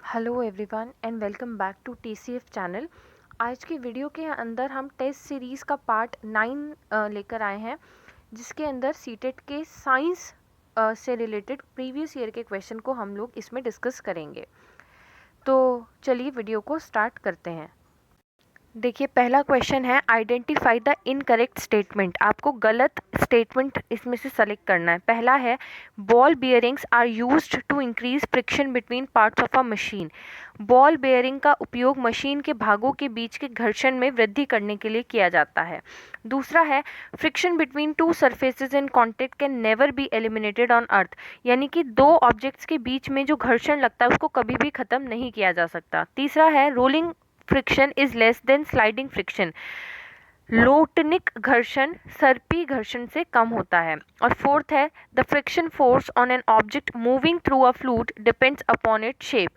Hello everyone and welcome back to TCF channel. आज की video के अंदर हम टेस्ट सीरीज़ का पार्ट 9 लेकर आए हैं, जिसके अंदर सीटेट के साइंस से रिलेटेड प्रीवियस ईयर के क्वेश्चन को हम लोग इसमें डिस्कस करेंगे। तो चलिए वीडियो को स्टार्ट करते हैं। देखिए, पहला क्वेश्चन है आइडेंटिफाई द इनकरेक्ट स्टेटमेंट। आपको गलत स्टेटमेंट इसमें से सेलेक्ट करना है। पहला है ball bearings are used to increase friction between parts of a machine. Ball bearing का उपयोग मशीन के भागों के बीच के घर्षण में वृद्धि करने के लिए किया जाता है। दूसरा है friction between two surfaces in contact can never be eliminated on earth. यानी कि दो ऑब्जेक्ट्स के बीच में जो घर्षण लगता है उसको कभी भी खत्म नहीं किया जा सकता। तीसरा है rolling friction is less than sliding friction. लोटनिक घर्षण सर्पी घर्षण से कम होता है। और फोर्थ है the friction force on an object moving through a fluid depends upon it shape.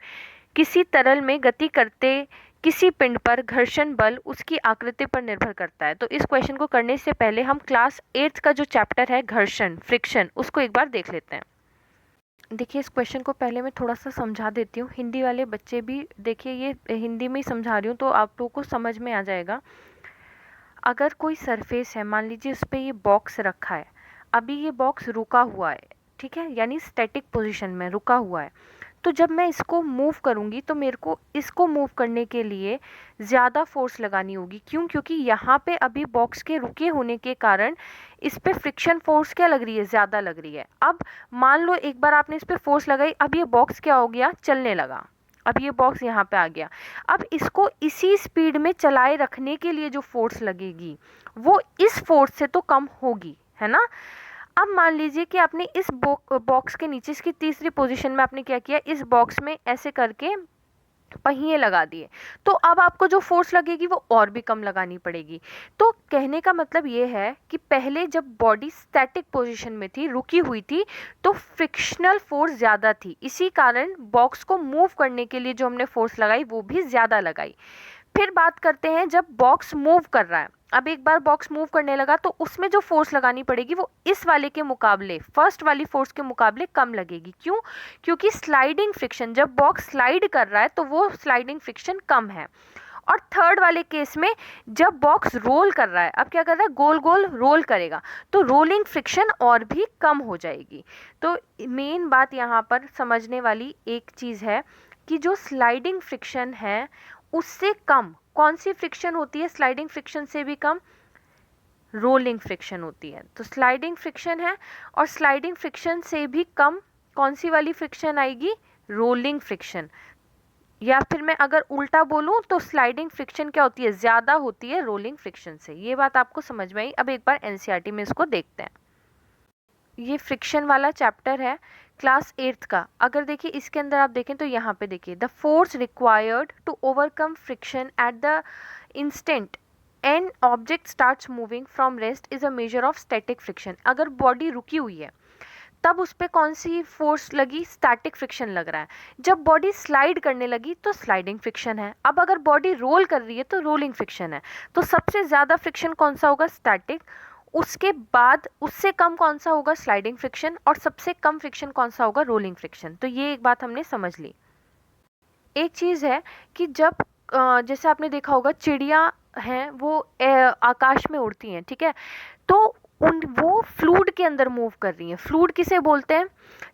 किसी तरल में गति करते किसी पिंड पर घर्षण बल उसकी आकृति पर निर्भर करता है। तो इस क्वेश्चन को करने से पहले हम क्लास 8th का जो चैप्टर है घर्षण फ्रिक्शन, उसको एक बार देख लेते हैं। देखिए, इस क्वेश्चन को पहले मैं थोड़ा सा समझा देती हूँ। हिंदी वाले बच्चे भी देखिए, ये हिंदी में ही समझा रही हूँ तो आप लोगों को समझ में आ जाएगा। अगर कोई सरफेस है, मान लीजिए उस पर ये बॉक्स रखा है, अभी ये बॉक्स रुका हुआ है, ठीक है, यानी स्टैटिक पोजीशन में रुका हुआ है। तो जब मैं इसको मूव करूँगी तो मेरे को इसको मूव करने के लिए ज़्यादा फोर्स लगानी होगी। क्यों? क्योंकि यहाँ पे अभी बॉक्स के रुके होने के कारण इस पे फ्रिक्शन फोर्स क्या लग रही है? ज़्यादा लग रही है। अब मान लो एक बार आपने इस पे फोर्स लगाई, अब ये बॉक्स क्या हो गया? चलने लगा। अब ये बॉक्स यहाँ पे आ गया। अब इसको इसी स्पीड में चलाए रखने के लिए जो फोर्स लगेगी वो इस फोर्स से तो कम होगी, है ना। अब मान लीजिए कि आपने इस बॉक्स के नीचे, इसकी तीसरी पोजीशन में आपने क्या किया, इस बॉक्स में ऐसे करके पहिए लगा दिए। तो अब आपको जो फोर्स लगेगी वो और भी कम लगानी पड़ेगी। तो कहने का मतलब ये है कि पहले जब बॉडी स्टैटिक पोजीशन में थी, रुकी हुई थी, तो फ्रिक्शनल फोर्स ज़्यादा थी। इसी कारण बॉक्स को मूव करने के लिए जो हमने फोर्स लगाई वो भी ज़्यादा लगाई। फिर बात करते हैं जब बॉक्स मूव कर रहा है। अब एक बार बॉक्स मूव करने लगा तो उसमें जो फोर्स लगानी पड़ेगी वो इस वाले के मुकाबले, फर्स्ट वाली फोर्स के मुकाबले कम लगेगी। क्यों? क्योंकि स्लाइडिंग फ्रिक्शन, जब बॉक्स स्लाइड कर रहा है तो वो स्लाइडिंग फ्रिक्शन कम है। और थर्ड वाले केस में जब बॉक्स रोल कर रहा है, अब क्या कर रहा है? गोल गोल रोल करेगा, तो रोलिंग फ्रिक्शन और भी कम हो जाएगी। तो मेन बात यहाँ पर समझने वाली एक चीज़ है कि जो स्लाइडिंग फ्रिक्शन है उससे कम कौन सी फ्रिक्शन होती है? स्लाइडिंग फ्रिक्शन से भी कम रोलिंग फ्रिक्शन होती है। तो स्लाइडिंग फ्रिक्शन है, और स्लाइडिंग फ्रिक्शन से भी कम कौन सी वाली फ्रिक्शन आएगी? Rolling friction. या फिर मैं अगर उल्टा बोलूं तो स्लाइडिंग फ्रिक्शन क्या होती है? ज़्यादा होती है रोलिंग फ्रिक्शन से। ये बात आपको समझ में आई। अब एक बार एनसीईआरटी में इसको देखते हैं। ये फ्रिक्शन वाला चैप्टर है क्लास 8th का। अगर देखिए इसके अंदर आप देखें तो यहाँ पे देखिए the force required to overcome friction at the instant an object starts moving from rest is a measure of static friction. अगर बॉडी रुकी हुई है तब उस पर कौन सी फोर्स लगी? स्टैटिक फ्रिक्शन लग रहा है। जब बॉडी स्लाइड करने लगी तो स्लाइडिंग फ्रिक्शन है। अब अगर बॉडी रोल कर रही है तो रोलिंग फ्रिक्शन है। तो सबसे ज़्यादा फ्रिक्शन कौन सा होगा? स्टैटिक। उसके बाद उससे कम कौन सा होगा? Sliding friction. और सबसे कम फ्रिक्शन कौन सा होगा? Rolling friction. तो ये एक बात हमने समझ ली। एक चीज़ है कि जब जैसे आपने देखा होगा चिड़िया हैं वो आकाश में उड़ती हैं, ठीक है, तो वो फ्लूइड के अंदर मूव कर रही हैं। फ्लूइड किसे बोलते हैं?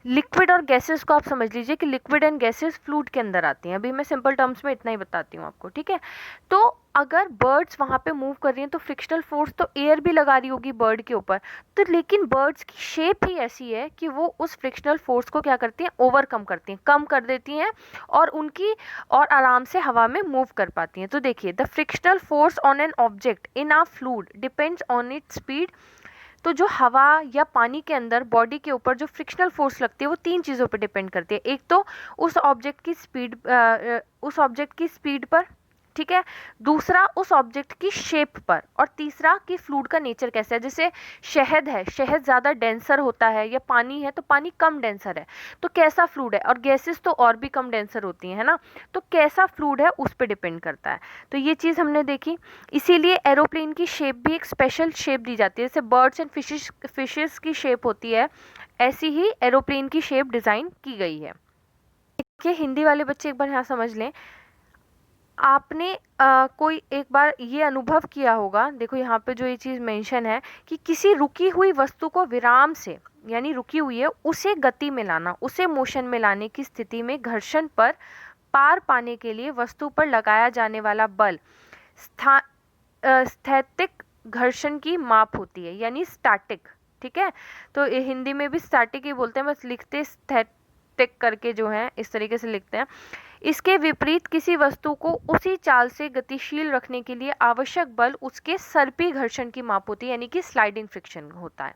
लिक्विड और गैसेस को आप समझ लीजिए कि लिक्विड एंड गैसेस फ्लूइड के अंदर आती हैं। अभी मैं सिंपल टर्म्स में इतना ही बताती हूँ आपको, ठीक है। तो अगर बर्ड्स वहाँ पे मूव कर रही हैं तो फ्रिक्शनल फोर्स तो एयर भी लगा रही होगी बर्ड के ऊपर। तो लेकिन बर्ड्स की शेप ही ऐसी है कि वो उस फ्रिक्शनल फोर्स को क्या करती हैं? ओवरकम करती हैं, कम कर देती हैं, और उनकी और आराम से हवा में मूव कर पाती हैं। तो देखिए the frictional force on an object in a fluid depends on its speed. तो जो हवा या पानी के अंदर बॉडी के ऊपर जो फ्रिक्शनल फोर्स लगती है वो तीन चीज़ों पर डिपेंड करती है। एक तो उस ऑब्जेक्ट की स्पीड पर, ठीक है, दूसरा उस ऑब्जेक्ट की शेप पर, और तीसरा कि फ्लूइड का नेचर कैसा है। जैसे शहद है, शहद ज़्यादा डेंसर होता है, या पानी है तो पानी कम डेंसर है, तो कैसा फ्लूइड है। और गैसेस तो और भी कम डेंसर होती हैं, है ना। तो कैसा फ्लूइड है उस पर डिपेंड करता है। तो ये चीज़ हमने देखी। इसीलिए एरोप्लेन की शेप भी एक स्पेशल शेप दी जाती है। जैसे बर्ड्स एंड फिशेस की शेप होती है, ऐसी ही एरोप्लेन की शेप डिज़ाइन की गई है। कि हिंदी वाले बच्चे एक बार यहाँ समझ लें, आपने कोई एक बार ये अनुभव किया होगा, देखो यहाँ पे जो ये चीज़ मेंशन है कि किसी रुकी हुई वस्तु को विराम से, यानी रुकी हुई है उसे गति में लाना, उसे मोशन में लाने की स्थिति में घर्षण पर पार पाने के लिए वस्तु पर लगाया जाने वाला बल स्थैतिक घर्षण की माप होती है, यानी स्टैटिक। ठीक है, तो हिंदी में भी स्टैटिक ही बोलते हैं, बस लिखते स्थैतिक करके जो है इस तरीके से लिखते हैं। इसके विपरीत किसी वस्तु को उसी चाल से गतिशील रखने के लिए आवश्यक बल उसके सर्पी घर्षण की माप होती है, यानी कि स्लाइडिंग फ्रिक्शन होता है।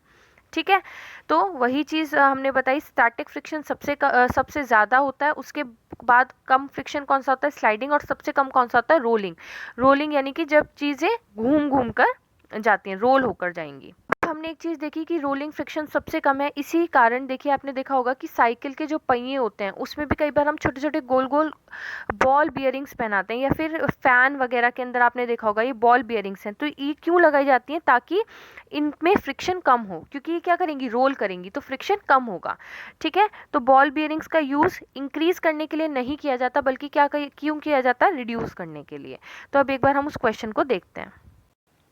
ठीक है, तो वही चीज़ हमने बताई, स्टैटिक फ्रिक्शन सबसे ज़्यादा होता है, उसके बाद कम फ्रिक्शन कौन सा होता है, स्लाइडिंग, और सबसे कम कौन सा होता है, रोलिंग। रोलिंग यानी कि जब चीज़ें घूम घूम कर जाती हैं, रोल होकर जाएंगी। हमने एक चीज़ देखी कि रोलिंग फ्रिक्शन सबसे कम है, इसी कारण देखिए आपने देखा होगा कि साइकिल के जो पहिए होते हैं उसमें भी कई बार हम छोटे छोटे गोल गोल बॉल बियरिंग्स पहनाते हैं, या फिर फैन वगैरह के अंदर आपने देखा होगा ये बॉल बियरिंग्स हैं। तो ये क्यों लगाई जाती हैं, ताकि इनमें फ्रिक्शन कम हो, क्योंकि ये क्या करेंगी, रोल करेंगी, तो फ्रिक्शन कम होगा। ठीक है, तो बॉल बियरिंग्स का यूज़ इंक्रीज करने के लिए नहीं किया जाता, बल्कि क्यों किया जाता है, रिड्यूस करने के लिए। तो अब एक बार हम उस क्वेश्चन को देखते हैं।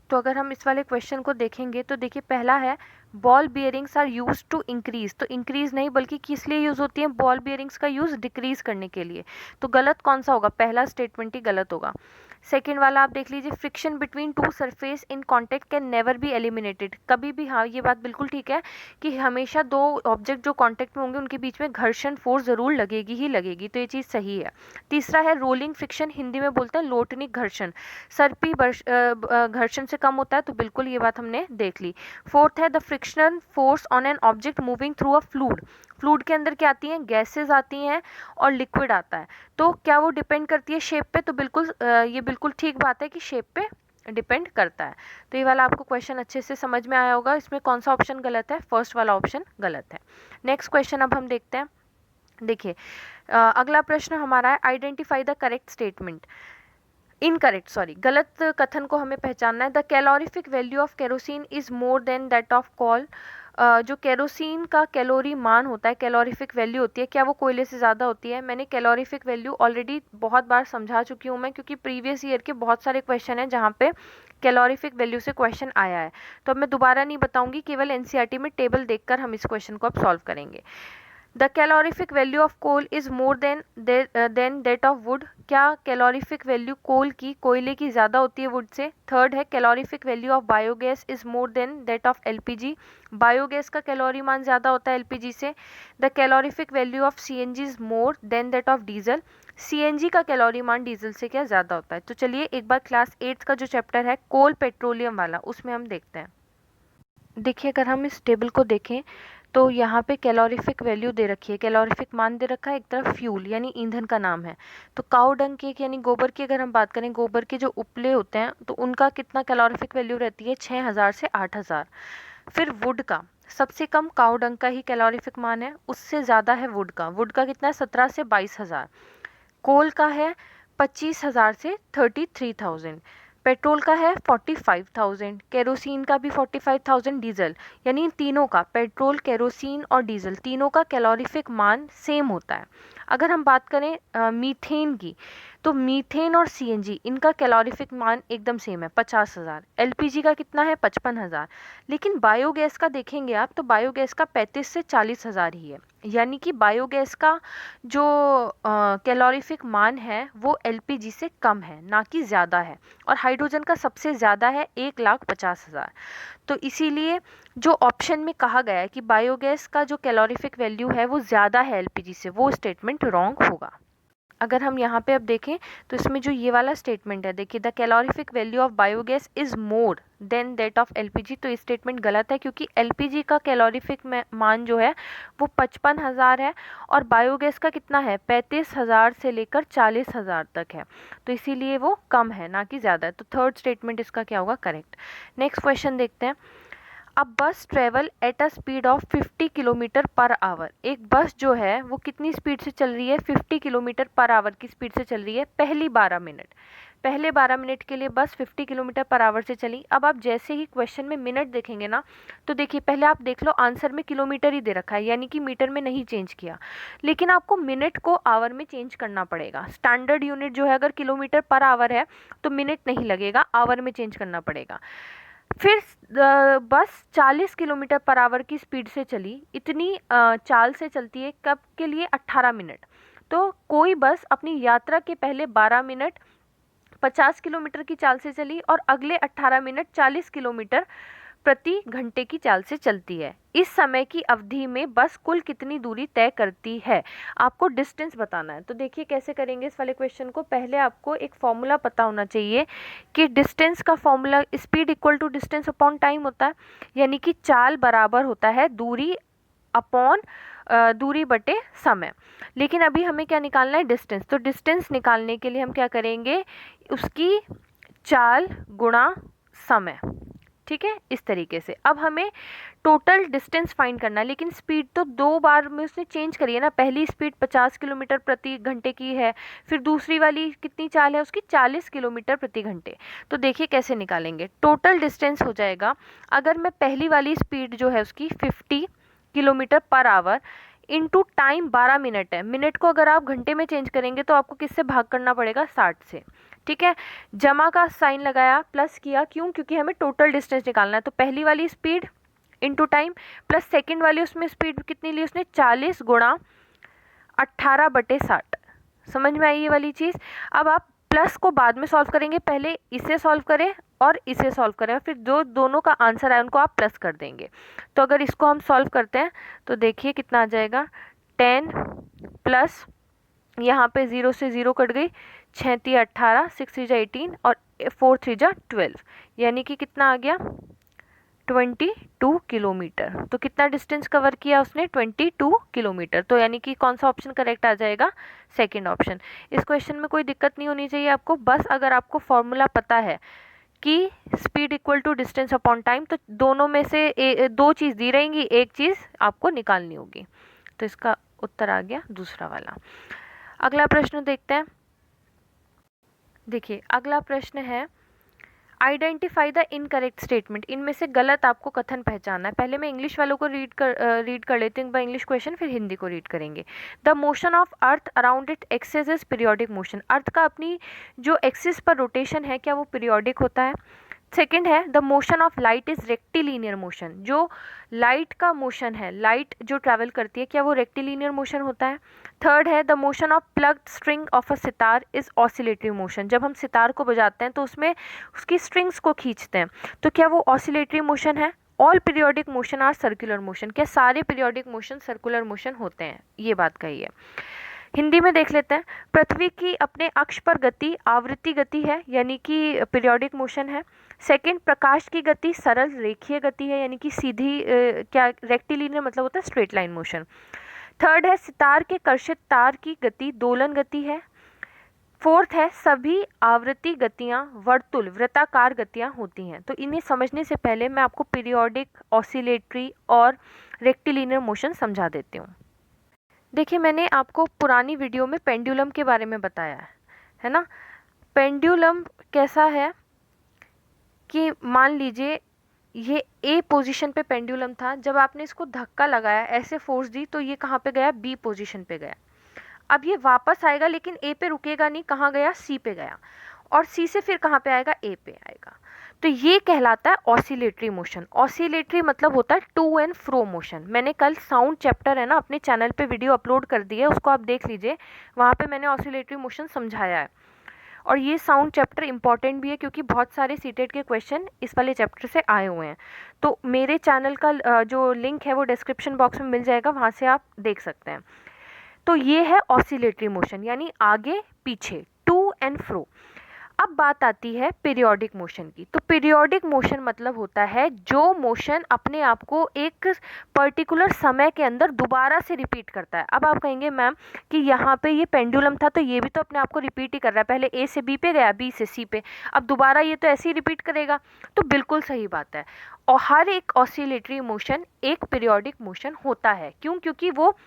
तो अगर हम इस वाले क्वेश्चन को देखेंगे तो देखिए पहला है ball bearings are use to increase, तो इंक्रीज नहीं बल्कि किस लिए यूज होती है, बॉल बियरिंग्स का यूज डिक्रीज करने के लिए। तो गलत कौन सा होगा, पहला स्टेटमेंट ही गलत होगा। सेकेंड वाला आप देख लीजिए, friction between two surface in contact can never be eliminated, कभी भी, हाँ ये बात बिल्कुल ठीक है कि हमेशा दो ऑब्जेक्ट जो कॉन्टेक्ट में होंगे उनके बीच में घर्षण फोर्स जरूर लगेगी ही लगेगी, तो ये चीज़ सही है। तीसरा है रोलिंग फ्रिक्शन, हिंदी में बोलते हैं लोटनिक घर्षण, सर्पी घर्षण से कम होता है, तो बिल्कुल ये बात हमने देख ली। फोर्थ है the frictional force on an object moving through a fluid, fluid के अंदर क्या आती हैं, गैसेज आती हैं और लिक्विड आता है, तो क्या वो डिपेंड करती है शेप पे, तो बिल्कुल ये बिल्कुल ठीक बात है कि शेप पे डिपेंड करता है। तो ये वाला आपको क्वेश्चन अच्छे से समझ में आया होगा, इसमें कौन सा ऑप्शन गलत है, फर्स्ट वाला ऑप्शन गलत है। नेक्स्ट क्वेश्चन अब हम देखते हैं। देखिए अगला प्रश्न हमारा है identify the correct statement, incorrect sorry, गलत कथन को हमें पहचानना है। The calorific value of kerosene is more than that of call, जो केरोसिन का कैलोरी मान होता है, कैलोरीफिक वैल्यू होती है, क्या वो कोयले से ज़्यादा होती है। मैंने कैलोरीफिक वैल्यू ऑलरेडी बहुत बार समझा चुकी हूँ मैं, क्योंकि प्रीवियस ईयर के बहुत सारे क्वेश्चन हैं जहाँ पे कैलोरीफिक वैल्यू से क्वेश्चन आया है, तो अब मैं दोबारा नहीं बताऊंगी, केवल एनसीईआरटी में टेबल देखकर हम इस क्वेश्चन को अब सॉल्व करेंगे। The calorific value of coal is more than that of wood, क्या कैलोरीफिक वैल्यू कोल की, कोयले की ज़्यादा होती है वुड से। थर्ड है calorific value of biogas is more than that of LPG, biogas का कैलोरी मान ज़्यादा होता है एलपीजी से। The calorific value of CNG is more than that of diesel, CNG का कैलोरी मान डीजल से क्या ज़्यादा होता है। तो चलिए एक बार क्लास 8 का जो चैप्टर है कोल पेट्रोलियम वाला, उसमें हम देखते हैं। देखिए अगर हम इस टेबल को देखें तो यहाँ पे कैलोरीफिक वैल्यू दे रखी है, कैलोरीफिक मान दे रखा है, एक तरफ फ्यूल यानी ईंधन का नाम है। तो काऊ डंग के यानी गोबर की अगर हम बात करें, गोबर के जो उपले होते हैं तो उनका कितना कैलोरीफिक वैल्यू रहती है, 6000 से 8000। फिर वुड का सबसे कम काऊ डंग का ही कैलोरीफिक मान है, उससे ज़्यादा है वुड का, वुड का कितना है 17 से 22000। कोल का है 25000 से 33000, पेट्रोल का है 45000, केरोसिन का भी 45000, डीजल, यानी तीनों का, पेट्रोल केरोसिन और डीजल तीनों का कैलोरीफिक मान सेम होता है। अगर हम बात करें मीथेन की, तो मीथेन और सीएनजी इनका कैलोरीफिक मान एकदम सेम है 50000, एलपीजी का कितना है 55000। लेकिन बायोगैस का देखेंगे आप तो बायोगैस का 35 से 40000 ही है, यानी कि बायोगैस का जो कैलोरीफिक मान है वो एलपीजी से कम है, ना कि ज़्यादा है। और हाइड्रोजन का सबसे ज़्यादा है 1,50,000। तो इसीलिए जो ऑप्शन में कहा गया है कि बायोगैस का जो कैलोरीफिक वैल्यू है वो ज़्यादा है एलपीजी से, वो स्टेटमेंट रॉन्ग होगा। अगर हम यहाँ पे अब देखें तो इसमें जो ये वाला स्टेटमेंट है, देखिए the calorific value of biogas is more than that of LPG, तो ये स्टेटमेंट गलत है, क्योंकि एलपीजी का कैलोरीफिक मान जो है वो 55,000 है और बायोगैस का कितना है 35,000 से लेकर 40,000 तक है, तो इसीलिए वो कम है ना कि ज़्यादा है। तो थर्ड स्टेटमेंट इसका क्या होगा, करेक्ट। नेक्स्ट क्वेश्चन देखते हैं। अब बस travel at a speed of 50 kilometre per hour, एक बस जो है वो कितनी स्पीड से चल रही है, 50 किलोमीटर पर आवर की स्पीड से चल रही है पहली 12 मिनट। पहले 12 मिनट के लिए बस 50 किलोमीटर पर आवर से चली। अब आप जैसे ही क्वेश्चन में मिनट देखेंगे ना, तो देखिए पहले आप देख लो आंसर में किलोमीटर ही दे रखा है, यानी कि मीटर में नहीं चेंज किया, लेकिन आपको मिनट को आवर में चेंज करना पड़ेगा। स्टैंडर्ड यूनिट जो है अगर किलोमीटर पर आवर है तो मिनट नहीं लगेगा, आवर में चेंज करना पड़ेगा। फिर बस 40 किलोमीटर पर आवर की स्पीड से चली, इतनी चाल से चलती है कब के लिए, 18 मिनट। तो कोई बस अपनी यात्रा के पहले 12 मिनट 50 किलोमीटर की चाल से चली और अगले 18 मिनट 40 किलोमीटर प्रति घंटे की चाल से चलती है। इस समय की अवधि में बस कुल कितनी दूरी तय करती है? आपको डिस्टेंस बताना है। तो देखिए कैसे करेंगे इस वाले क्वेश्चन को। पहले आपको एक फॉर्मूला पता होना चाहिए कि डिस्टेंस का formula speed equal to distance upon time होता है, यानी कि चाल बराबर होता है दूरी अपॉन दूरी बटे समय। लेकिन अभी हमें क्या निकालना है, डिस्टेंस। तो डिस्टेंस निकालने के लिए हम क्या करेंगे, उसकी चाल गुणा समय, ठीक है, इस तरीके से। अब हमें टोटल डिस्टेंस फाइंड करना है, लेकिन स्पीड तो 2 बार में उसने चेंज करी है ना। पहली स्पीड 50 किलोमीटर प्रति घंटे की है, फिर दूसरी वाली कितनी चाल है उसकी, 40 किलोमीटर प्रति घंटे। तो देखिए कैसे निकालेंगे। टोटल डिस्टेंस हो जाएगा, अगर मैं पहली वाली स्पीड जो है उसकी 50 kilometre per hour into time 12 minute है। मिनट को अगर आप घंटे में चेंज करेंगे तो आपको किससे भाग करना पड़ेगा, 60 से, ठीक है। जमा का साइन लगाया, प्लस किया, क्यों, क्योंकि हमें टोटल डिस्टेंस निकालना है। तो पहली वाली speed into time plus second वाली, उसमें स्पीड कितनी ली उसने, 40 गुणा 18/60। समझ में आई ये वाली चीज़। अब आप प्लस को बाद में सॉल्व करेंगे, पहले इसे सॉल्व करें और इसे सॉल्व करें, फिर जो दोनों का आंसर आए उनको आप प्लस कर देंगे। तो अगर इसको हम सॉल्व करते हैं तो देखिए कितना आ जाएगा, 10 प्लस यहाँ पे 0 से 0 कट गई, 6 3 18, 6 3 18 और 4 3 12, यानी कि कितना आ गया, 22 किलोमीटर। तो कितना डिस्टेंस कवर किया उसने, 22 किलोमीटर। तो यानी कि कौन सा ऑप्शन करेक्ट आ जाएगा, सेकंड ऑप्शन। इस क्वेश्चन में कोई दिक्कत नहीं होनी चाहिए आपको, बस अगर आपको फॉर्मूला पता है कि speed equal to distance upon time, तो दोनों में से दो चीज़ दी रहेंगी, एक चीज़ आपको निकालनी होगी। तो इसका उत्तर आ गया दूसरा वाला। अगला प्रश्न देखते हैं। देखिए अगला प्रश्न है, आइडेंटिफाई द इनकरेक्ट स्टेटमेंट। इनमें से गलत आपको कथन पहचानना है। पहले मैं इंग्लिश वालों को रीड कर लेती हूँ इंग्लिश क्वेश्चन, फिर हिंदी को रीड करेंगे। The motion of Earth around it axis is periodic motion. Earth का अपनी जो एक्सिस पर रोटेशन है, क्या वो पीरियोडिक होता है? सेकेंड है, the motion of light is rectilinear motion. जो लाइट का मोशन है, लाइट जो ट्रैवल करती है, क्या वो रेक्टिलीनियर मोशन होता है? थर्ड है, the motion of plugged string of a sitar is oscillatory motion. जब हम सितार को बजाते हैं तो उसमें उसकी स्ट्रिंग्स को खींचते हैं, तो क्या वो ऑसिलेटरी मोशन है? All periodic motion are circular motion. क्या सारे पीरियोडिक मोशन सर्कुलर मोशन होते हैं? ये बात कही है। हिंदी में देख लेते हैं। पृथ्वी की अपने अक्ष पर गति आवृत्ति गति है, यानी कि पीरियोडिक मोशन है। सेकंड, प्रकाश की गति सरल रेखीय गति है, यानी कि सीधी क्या रेक्टिलिनियर मतलब होता है स्ट्रेट लाइन मोशन। थर्ड है, सितार के कर्षित तार की गति दोलन गति है। फोर्थ है, सभी आवृत्ति गतियां वर्तुल वृत्ताकार गतियां होती हैं। तो इन्हें समझने से पहले मैं आपको पीरियोडिक, ऑसिलेटरी और रेक्टिलिनियर मोशन समझा देती हूँ। देखिए मैंने आपको पुरानी वीडियो में पेंडुलम के बारे में बताया है ना। पेंडुलम कैसा है कि मान लीजिए ये ए पोजीशन पे पेंडुलम था, जब आपने इसको धक्का लगाया, ऐसे फोर्स दी, तो ये कहाँ पे गया, बी पोजीशन पे गया। अब ये वापस आएगा लेकिन ए पे रुकेगा नहीं, कहाँ गया, सी पे गया, और सी से फिर कहाँ पे आएगा, ए पे आएगा। तो ये कहलाता है ऑसिलेटरी मोशन। ऑसिलेटरी मतलब होता है टू एंड फ्रो मोशन। मैंने कल साउंड चैप्टर है ना अपने चैनल पे वीडियो अपलोड कर दी है, उसको आप देख लीजिए, वहाँ पे मैंने ऑसिलेटरी मोशन समझाया है। और ये साउंड चैप्टर इंपॉर्टेंट भी है क्योंकि बहुत सारे सीटेट के क्वेश्चन इस वाले चैप्टर से आए हुए हैं। तो मेरे चैनल का जो लिंक है वो डिस्क्रिप्शन बॉक्स में मिल जाएगा, वहाँ से आप देख सकते हैं। तो ये है ऑसिलेटरी मोशन, यानी आगे पीछे, टू एंड फ्रो। अब बात आती है पीरियोडिक मोशन की। तो पीरियोडिक मोशन मतलब होता है जो मोशन अपने आप को एक पर्टिकुलर समय के अंदर दोबारा से रिपीट करता है। अब आप कहेंगे मैम कि यहाँ पे ये पेंडुलम था तो ये भी तो अपने आप को रिपीट ही कर रहा है, पहले ए से बी पे गया, बी से सी पे, अब दोबारा ये तो ऐसे ही रिपीट करेगा। तो बिल्कुल सही बात है, और हर एक ऑसिलेटरी मोशन एक पीरियोडिक मोशन होता है। क्यों? क्योंकि वो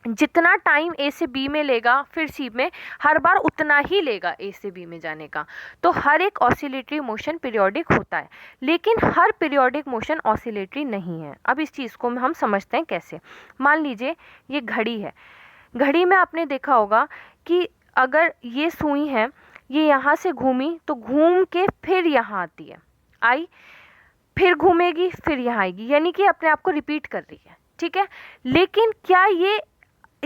जितना टाइम ए से बी में लेगा फिर सी में, हर बार उतना ही लेगा ए से बी में जाने का। तो हर एक ऑसिलेटरी मोशन पीरियोडिक होता है, लेकिन हर पीरियोडिक मोशन ऑसिलेटरी नहीं है। अब इस चीज़ को हम समझते हैं कैसे। मान लीजिए ये घड़ी है, घड़ी में आपने देखा होगा कि अगर ये सुई है, ये यहाँ से घूमी तो घूम के फिर यहाँ आती है, आई, फिर घूमेगी, फिर यहाँ आएगी, यानी कि अपने आप को रिपीट कर रही है, ठीक है। लेकिन क्या ये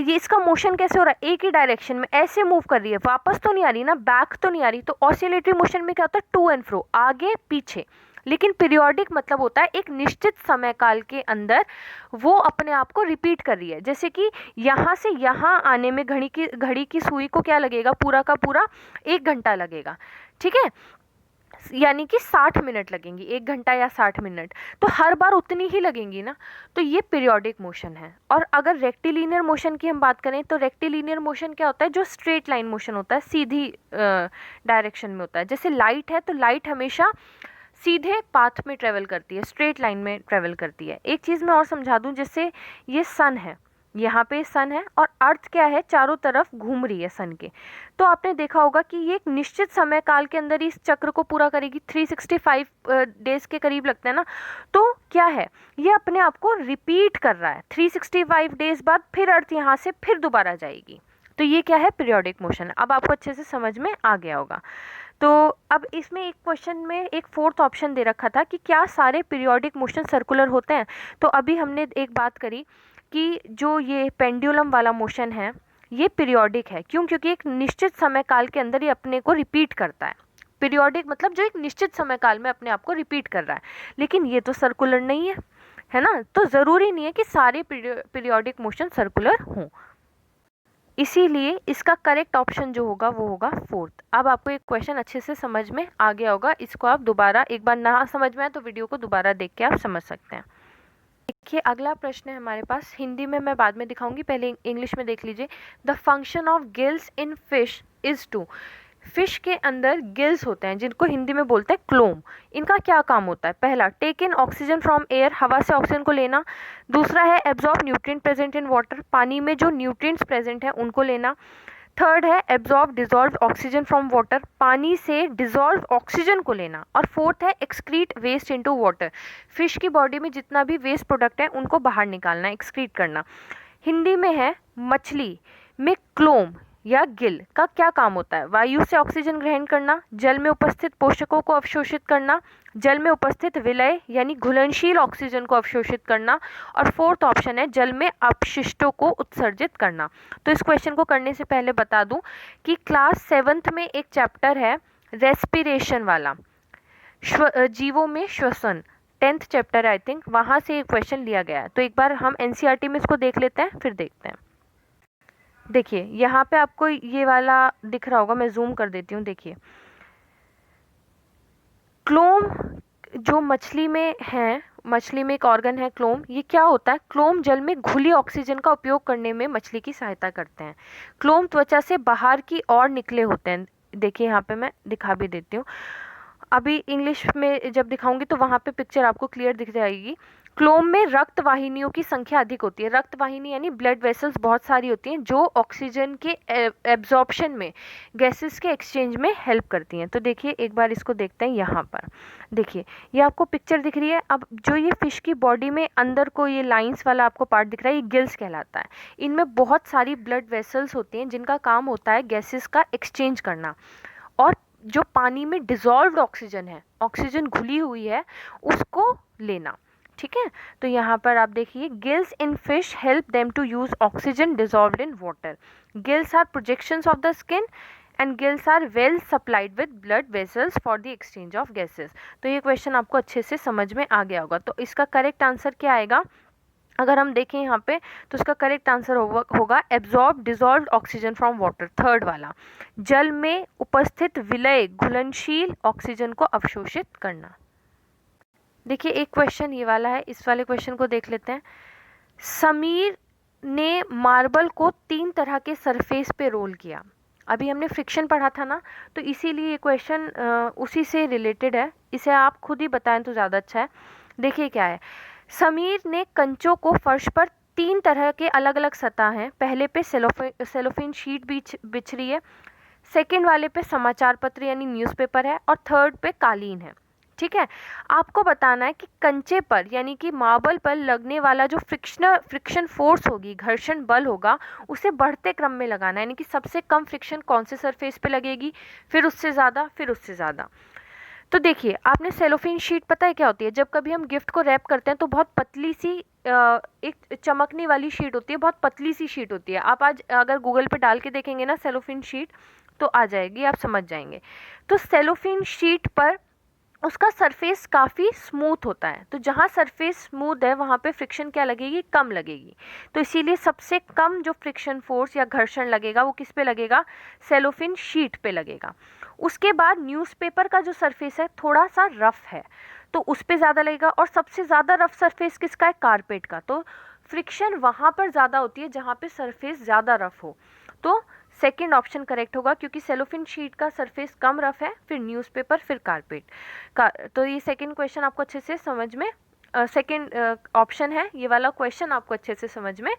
इसका मोशन कैसे हो रहा है, एक ही डायरेक्शन में ऐसे मूव कर रही है, वापस तो नहीं आ रही ना, बैक तो नहीं आ रही। तो ऑसिलेटरी मोशन में क्या होता है, टू एंड फ्रो, आगे पीछे। लेकिन पीरियोडिक मतलब होता है एक निश्चित समय काल के अंदर वो अपने आप को रिपीट कर रही है। जैसे कि यहाँ से यहाँ आने में घड़ी की सुई को क्या लगेगा, पूरा का पूरा 1 घंटा लगेगा, ठीक है, यानी कि 60 मिनट लगेंगी, 1 घंटा या 60 मिनट, तो हर बार उतनी ही लगेंगी ना। तो ये पीरियोडिक मोशन है। और अगर रेक्टिलिनियर मोशन की हम बात करें तो रेक्टिलिनियर मोशन क्या होता है, जो स्ट्रेट लाइन मोशन होता है, सीधी डायरेक्शन में होता है। जैसे लाइट है तो लाइट हमेशा सीधे पाथ में ट्रेवल करती है, स्ट्रेट लाइन में ट्रेवल करती है। एक चीज़ मैं और समझा दूं, जैसे ये सन है, यहाँ पे सन है और अर्थ क्या है, चारों तरफ घूम रही है सन के। तो आपने देखा होगा कि ये एक निश्चित समय काल के अंदर इस चक्र को पूरा करेगी, 365 डेज के करीब लगते हैं ना। तो क्या है, ये अपने आप को रिपीट कर रहा है, 365 डेज बाद फिर अर्थ यहाँ से फिर दोबारा जाएगी। तो ये क्या है, पीरियोडिक मोशन। अब आपको अच्छे से समझ में आ गया होगा। तो अब इसमें एक क्वेश्चन में एक फोर्थ ऑप्शन दे रखा था कि क्या सारे पीरियोडिक मोशन सर्कुलर होते हैं। तो अभी हमने एक बात करी कि जो ये पेंडुलम वाला मोशन है ये पीरियोडिक है। क्यों? क्योंकि एक निश्चित समय काल के अंदर ये अपने को रिपीट करता है। पीरियोडिक मतलब जो एक निश्चित समय काल में अपने आप को रिपीट कर रहा है। लेकिन ये तो सर्कुलर नहीं है ना, तो ज़रूरी नहीं है कि सारे पीरियोडिक मोशन सर्कुलर हों। इसीलिए इसका करेक्ट ऑप्शन जो होगा वो होगा फोर्थ। अब आपको एक क्वेश्चन अच्छे से समझ में आ गया होगा, इसको आप दोबारा, एक बार ना समझ में आए तो वीडियो को दोबारा देख के आप समझ सकते हैं। देखिए अगला प्रश्न है हमारे पास, हिंदी में मैं बाद में दिखाऊंगी, पहले इंग्लिश में देख लीजिए। The function of gills in fish is to. Fish के अंदर गिल्स होते हैं जिनको हिंदी में बोलते हैं क्लोम। इनका क्या काम होता है? पहला, take in oxygen from air, हवा से ऑक्सीजन को लेना। दूसरा है absorb nutrient present in water, पानी में जो न्यूट्रिएंट्स प्रेजेंट हैं उनको लेना। थर्ड है absorb dissolve oxygen from water, पानी से डिजॉल्व ऑक्सीजन को लेना। और फोर्थ है excrete waste into water, fish की बॉडी में जितना भी वेस्ट प्रोडक्ट है उनको बाहर निकालना, एक्सक्रीट करना। हिंदी में है मछली में क्लोम या गिल का क्या काम होता है? वायु से ऑक्सीजन ग्रहण करना, जल में उपस्थित पोषकों को अवशोषित करना, जल में उपस्थित विलय यानी घुलनशील ऑक्सीजन को अवशोषित करना, और फोर्थ ऑप्शन है जल में अपशिष्टों को उत्सर्जित करना। तो इस क्वेश्चन को करने से पहले बता दूं कि क्लास 7th में एक चैप्टर है रेस्पिरेशन वाला, जीवों में श्वसन, 10th चैप्टर आई थिंक, वहां से एक क्वेश्चन लिया गया है। तो एक बार हम एनसीईआरटी में इसको देख लेते हैं, फिर देखते हैं। देखिए यहाँ पे आपको ये वाला दिख रहा होगा, मैं जूम कर देती हूँ। देखिए क्लोम जो मछली में है, मछली में एक ऑर्गन है क्लोम, ये क्या होता है? क्लोम जल में घुली ऑक्सीजन का उपयोग करने में मछली की सहायता करते हैं। क्लोम त्वचा से बाहर की ओर निकले होते हैं। देखिए यहाँ पे मैं दिखा भी देती हूँ, अभी इंग्लिश में जब दिखाऊंगी तो वहाँ पे पिक्चर आपको क्लियर दिख जाएगी। क्लोम में रक्त वाहिनियों की संख्या अधिक होती है। रक्त वाहिनी यानी ब्लड वेसल्स बहुत सारी होती हैं जो ऑक्सीजन के एब्जॉर्प्शन में, गैसेस के एक्सचेंज में हेल्प करती हैं। तो देखिए एक बार इसको देखते हैं। यहाँ पर देखिए ये आपको पिक्चर दिख रही है। अब जो ये फिश की बॉडी में अंदर को ये लाइंस वाला आपको पार्ट दिख रहा है, ये गिल्स कहलाता है। इनमें बहुत सारी ब्लड वेसल्स होती हैं जिनका काम होता है गैसेस का एक्सचेंज करना, और जो पानी में डिजॉल्व्ड ऑक्सीजन है, ऑक्सीजन घुली हुई है, उसको लेना। ठीक है, तो यहाँ पर आप देखिए gills in fish help them to use oxygen dissolved in water. Gills are projections of the skin and gills are well supplied with blood vessels for the exchange of gases. तो ये क्वेश्चन आपको अच्छे से समझ में आ गया होगा। तो इसका करेक्ट आंसर क्या आएगा? अगर हम देखें यहाँ पे तो इसका करेक्ट आंसर होगा absorb dissolved oxygen from water, third वाला, जल में उपस्थित विलय घुलनशील ऑक्सीजन को अवशोषित करना। देखिए एक क्वेश्चन ये वाला है, इस वाले क्वेश्चन को देख लेते हैं। समीर ने मार्बल को 3 तरह के सरफेस पे रोल किया। अभी हमने फ्रिक्शन पढ़ा था ना, तो इसीलिए ये क्वेश्चन उसी से रिलेटेड है। इसे आप खुद ही बताएं तो ज़्यादा अच्छा है। देखिए क्या है, समीर ने कंचों को फर्श पर 3 तरह के अलग अलग सतह हैं। पहले पे सेलोफेन शीट बिछ रही है, सेकंड वाले पे समाचार पत्र यानी न्यूज़पेपर है, और थर्ड पे कालीन है। ठीक है, आपको बताना है कि कंचे पर यानी कि मार्बल पर लगने वाला जो फ्रिक्शन फोर्स होगी, घर्षण बल होगा, उसे बढ़ते क्रम में लगाना है, यानी कि सबसे कम फ्रिक्शन कौन से सरफेस पे लगेगी, फिर उससे ज़्यादा, फिर उससे ज़्यादा। तो देखिए, आपने सेलोफेन शीट पता है क्या होती है? जब कभी हम गिफ्ट को रैप करते हैं तो बहुत पतली सी एक चमकने वाली शीट होती है, बहुत पतली सी शीट होती है। आप आज अगर गूगल पे डाल के देखेंगे ना सेलोफेन शीट, तो आ जाएगी, आप समझ जाएंगे। तो सेलोफेन शीट पर उसका सरफेस काफ़ी स्मूथ होता है, तो जहाँ सरफेस स्मूथ है वहाँ पे फ्रिक्शन क्या लगेगी? कम लगेगी। तो इसीलिए सबसे कम जो फ्रिक्शन फोर्स या घर्षण लगेगा वो किस पे लगेगा? सेलोफेन शीट पे लगेगा। उसके बाद न्यूज़पेपर का जो सरफेस है थोड़ा सा रफ है, तो उस पे ज़्यादा लगेगा। और सबसे ज़्यादा रफ सरफेस किसका है? कारपेट का। तो फ्रिक्शन वहाँ पर ज़्यादा होती है जहाँ पे सरफेस ज़्यादा रफ हो। तो सेकेंड ऑप्शन करेक्ट होगा, क्योंकि सेलोफेन शीट का सरफेस कम रफ है, फिर न्यूज़पेपर, फिर कारपेट का। तो ये सेकेंड क्वेश्चन आपको अच्छे से समझ में, सेकेंड ऑप्शन है ये वाला क्वेश्चन आपको अच्छे से समझ में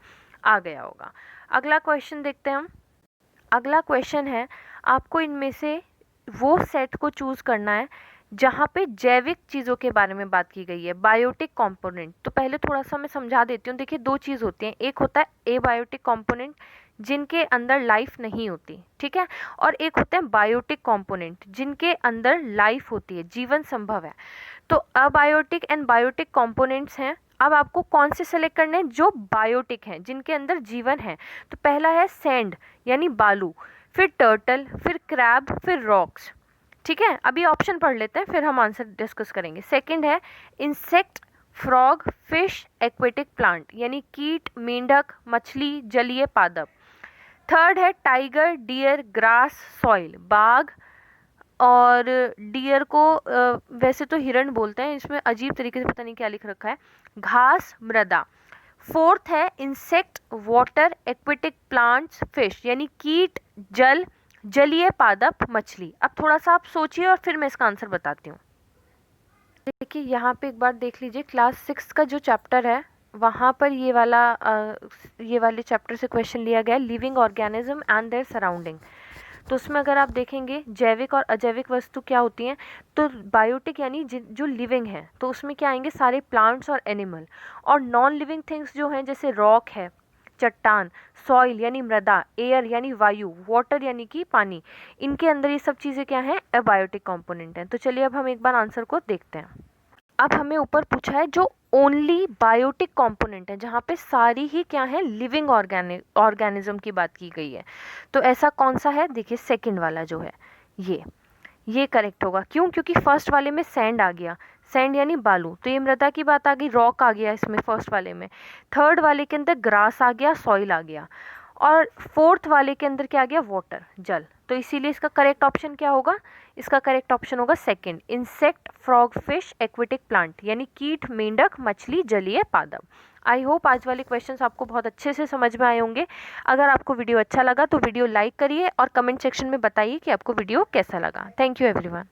आ गया होगा। अगला क्वेश्चन देखते हैं हम। अगला क्वेश्चन है, आपको इनमें से वो सेट को चूज करना है जहाँ पे जैविक चीज़ों के बारे में बात की गई है, बायोटिक कंपोनेंट। तो पहले थोड़ा सा मैं समझा देती हूँ। देखिए, दो चीज़ होती हैं, एक होता है एबायोटिक कंपोनेंट जिनके अंदर लाइफ नहीं होती, ठीक है, और एक होते हैं बायोटिक कंपोनेंट जिनके अंदर लाइफ होती है, जीवन संभव है। तो अबायोटिक एंड बायोटिक कंपोनेंट्स हैं। अब आपको कौन से सेलेक्ट करने हैं? जो बायोटिक हैं, जिनके अंदर जीवन है। तो पहला है सैंड यानी बालू, फिर टर्टल, फिर क्रैब, फिर रॉक्स। ठीक है, अभी ऑप्शन पढ़ लेते हैं, फिर हम आंसर डिस्कस करेंगे। सेकंड है insect, frog, fish, aquatic plant यानी कीट, मेंढक, मछली, जलीय पादप। थर्ड है टाइगर, डियर, ग्रास, सॉइल, बाघ, और डियर को वैसे तो हिरण बोलते हैं, इसमें अजीब तरीके से पता नहीं क्या लिख रखा है, घास, मृदा। फोर्थ है insect, water, aquatic plants, fish यानी कीट, जल, जलीय पादप, मछली। अब थोड़ा सा आप सोचिए और फिर मैं इसका आंसर बताती हूँ। देखिए, यहाँ पे एक बार देख लीजिए, क्लास 6 का जो चैप्टर है वहाँ पर ये वाले चैप्टर से क्वेश्चन लिया गया है, living organism and their surrounding. तो उसमें अगर आप देखेंगे जैविक और अजैविक वस्तु क्या होती हैं, तो बायोटिक यानी जो लिविंग है, तो उसमें क्या आएंगे? सारे प्लांट्स और एनिमल। और नॉन लिविंग थिंग्स जो हैं, जैसे रॉक है, चट्टान, सॉइल यानी मृदा, एयर यानी वायु, वाटर यानी कि पानी, इनके अंदर ये सब चीज़ें क्या हैं? अबायोटिक कंपोनेंट हैं। तो चलिए अब हम एक बार आंसर को देखते हैं। अब हमें ऊपर पूछा है जो ओनली बायोटिक कंपोनेंट है, जहाँ पे सारी ही क्या है? लिविंग ऑर्गेनिज्म की बात की गई है। तो ऐसा कौन सा है? देखिए, सेकंड वाला जो है ये करेक्ट होगा। क्यों? क्योंकि फर्स्ट वाले में सैंड आ गया, सैंड यानी बालू, तो ये मृदा की बात आ गई, रॉक आ गया इसमें फर्स्ट वाले में। थर्ड वाले के अंदर ग्रास आ गया, सॉइल आ गया, और फोर्थ वाले के अंदर क्या आ गया? वाटर, जल। तो इसीलिए इसका करेक्ट ऑप्शन क्या होगा? इसका करेक्ट ऑप्शन होगा second, insect, frog, fish, aquatic plant यानी कीट, मेंढक, मछली, जलीय पादप। आई होप आज वाले क्वेश्चंस आपको बहुत अच्छे से समझ में आए होंगे। अगर आपको वीडियो अच्छा लगा तो वीडियो लाइक करिए और कमेंट सेक्शन में बताइए कि आपको वीडियो कैसा लगा। Thank you everyone.